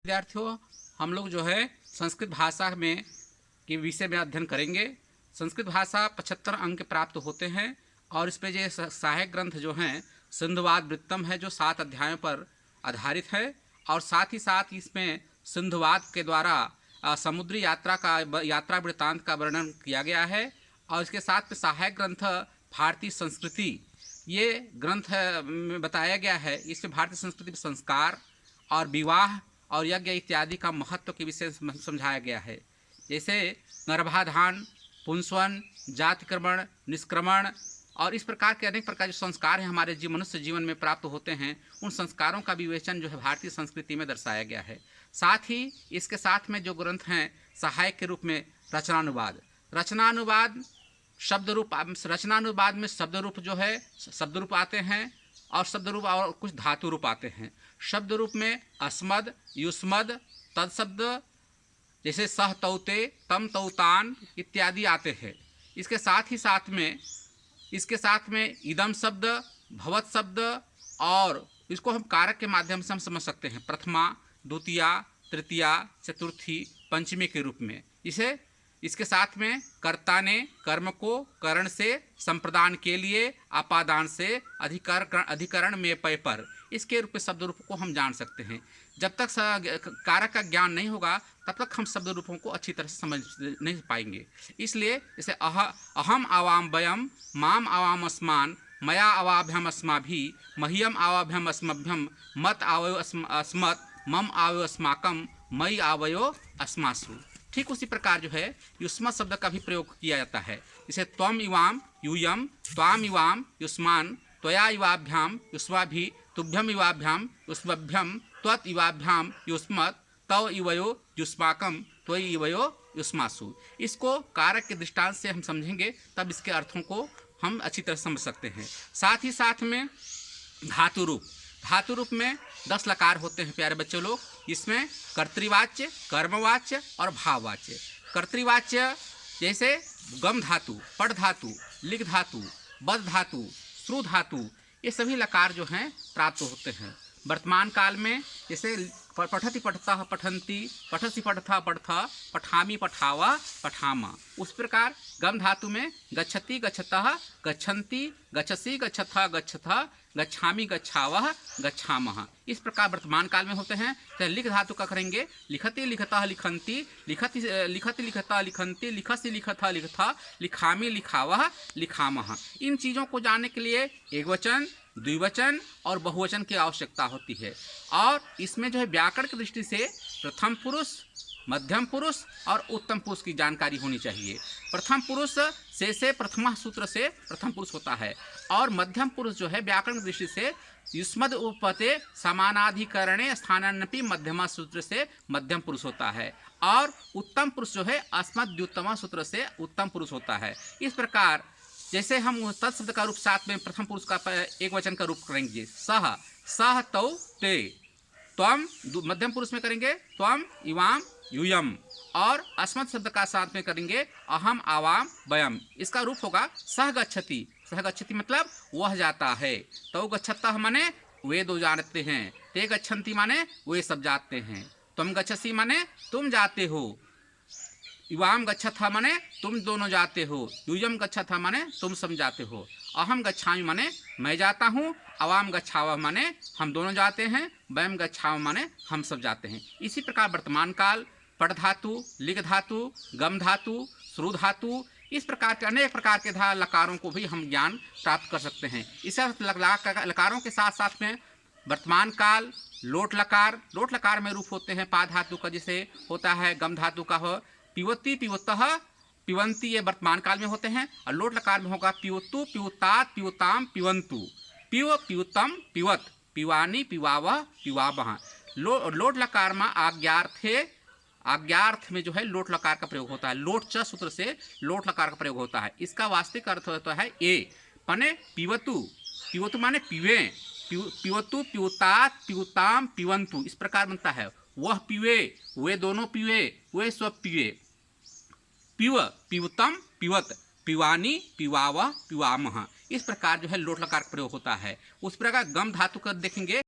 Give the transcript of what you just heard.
विद्यार्थियों, हम लोग जो है संस्कृत भाषा में के विषय में अध्ययन करेंगे। संस्कृत भाषा 75 अंक प्राप्त होते हैं और इस पे जो सहायक ग्रंथ जो हैं सिंधुवाद वृत्तम है, जो 7 अध्यायों पर आधारित है और साथ ही साथ इसमें सिंधुवाद के द्वारा समुद्री यात्रा वृत्तांत का वर्णन किया गया है। और इसके साथ में सहायक ग्रंथ भारतीय संस्कृति, ये ग्रंथ में बताया गया है। इसमें भारतीय संस्कृति में संस्कार और विवाह और यज्ञ इत्यादि का महत्व के विषय समझाया गया है। जैसे गर्भाधान, पुंसवन, जातिक्रमण, निष्क्रमण और इस प्रकार के अनेक प्रकार के संस्कार हैं हमारे मनुष्य जीवन में प्राप्त होते हैं। उन संस्कारों का विवेचन जो है भारतीय संस्कृति में दर्शाया गया है। साथ ही इसके साथ में जो ग्रंथ हैं सहायक के रूप में रचनानुवाद, रचनानुवाद में शब्द रूप जो है शब्द रूप आते हैं और शब्द रूप और कुछ धातु रूप आते हैं। शब्द रूप में अस्मद, युष्मद, तत्शब्द जैसे सह तौते, तम तौतान इत्यादि आते हैं। इसके साथ में इदम शब्द, भवत शब्द और इसको हम कारक के माध्यम से हम समझ सकते हैं, प्रथमा, द्वितीया, तृतीया, चतुर्थी, पंचमी के रूप में। इसके साथ में कर्ता ने कर्म को करण से संप्रदान के लिए आपादान से अधिकरण में पय पर, इसके रूप में शब्द रूप को हम जान सकते हैं। जब तक कारक का ज्ञान नहीं होगा तब तक हम शब्द रूपों को अच्छी तरह से समझ नहीं पाएंगे। इसलिए जैसे अहम आवाम वयम, माम आवाम अस्मान, मया आवाभ्यम अस्माभि, मह्यम आवाभ्यम अस्मभ्यम, मत आवयो अस्मत्, मम आवयो अस्माकम, मई आवयो अस्मासु। ठीक उसी प्रकार जो है युष्म शब्द का भी प्रयोग किया जाता है। जैसे त्वम इवाम यूयम, त्वाम इवाम युष्मान, त्वया इवाभ्याम युष्माभि, तुभ्यम इवाभ्याम युष्मभ्यम, त्वत् इवाभ्याम युष्मत्, तव इवयो युष्माकम, त्वयि इवयो युष्मासु। इसको कारक के दृष्टांत से हम समझेंगे तब इसके अर्थों को हम अच्छी तरह समझ सकते हैं। साथ में धातु रूप में 10 लकार होते हैं प्यारे बच्चों लोग। इसमें कर्तृवाच्य, कर्मवाच्य और भाववाच्य। कर्तृवाच्य जैसे गम धातु, पढ़ धातु, लिख धातु, बद धातु, श्रु धातु, ये सभी लकार जो हैं प्राप्त होते हैं। वर्तमान काल में जैसे पठति पठतः पठन्ति, पठसि पठथा पठथा, पठामि पठावा पठामा। उस प्रकार गम धातु में गच्छति गच्छतः, गच्छन्ति, गच्छसि गच्छथा गच्छथा, गच्छामि गच्छावः गच्छामः। इस प्रकार वर्तमान काल में होते हैं। तो लिख धातु का करेंगे लिखति लिखतः लिखन्ति, लिखति लिखतः लिखन्ति, लिखसि लिखतः लिखथा, लिखामि लिखावः लिखामः। इन चीज़ों को जानने के लिए एकवचन, द्विवचन और बहुवचन की आवश्यकता होती है। और इसमें जो है व्याकरण की दृष्टि से प्रथम पुरुष, मध्यम पुरुष और उत्तम पुरुष की जानकारी होनी चाहिए। प्रथम पुरुष से प्रथमा सूत्र से प्रथम पुरुष होता है और मध्यम पुरुष जो है व्याकरण की दृष्टि से युष्मद् उपपते समानाधिकरणे स्थानान्नपि मध्यमा सूत्र से मध्यम पुरुष होता है और उत्तम पुरुष जो है अस्मद्युत्तमा सूत्र से उत्तम पुरुष होता है। इस प्रकार जैसे हम तत्शब्द का रूप साथ में प्रथम पुरुष का एक वचन का रूप करेंगे सह तौ ते, त्वम मध्यम पुरुष में करेंगे त्वम इवाम यूयम और अस्मत् शब्द का साथ में करेंगे अहम आवाम वयम। इसका रूप होगा सह गच्छति। सह गच्छति मतलब वह जाता है। तौ गच्छतः माने वे दो जानते हैं, ते गच्छन्ति माने वे सब जाते हैं, तुम गच्छसि माने तुम जाते हो, इवाम गच्छथा माने तुम दोनों जाते हो, यूयम गच्छथा माने तुम सब जाते हो, अहम गच्छामि माने मैं जाता हूँ, अवाम गच्छावः माने हम दोनों जाते हैं, वयम गच्छामः माने हम सब जाते हैं। इसी प्रकार वर्तमान काल पढ़ धातु, लिख धातु, गम धातु, श्रु धातु, इस प्रकार के अनेक प्रकार के लकारों को भी हम ज्ञान प्राप्त कर सकते हैं। इस लकारों के साथ साथ में वर्तमान काल लोट लकार में रूप होते हैं पा धातु का, जैसे होता है गम धातु का हो पिवती, पिवतः, पिवंती, ये वर्तमान काल में होते हैं। और लोट लकार में होगा पिवतु, पिवतात, पिवताम, पिवंतु, पिव, पिवतम, पिवत, पिवानी, पिवावह, पिवावह। लोट लकार में आज्ञार्थ में जो है लोट लकार का प्रयोग होता है। लोट च सूत्र से लोट लकार का प्रयोग होता है। इसका वास्तविक अर्थ होता है ए पने पिवतु, पिवतु माने पिवे, पिवतु, पिवतात, पिवताम, पिवंतु, इस प्रकार बनता है। वह पीवे, वे दोनों पीवे, वे सब पीवे, पिव, पिवतम, पिवत, पिवानी, पिवावह, पिवामह। इस प्रकार जो है लोट लकार का प्रयोग होता है। उस प्रकार गम धातु का देखेंगे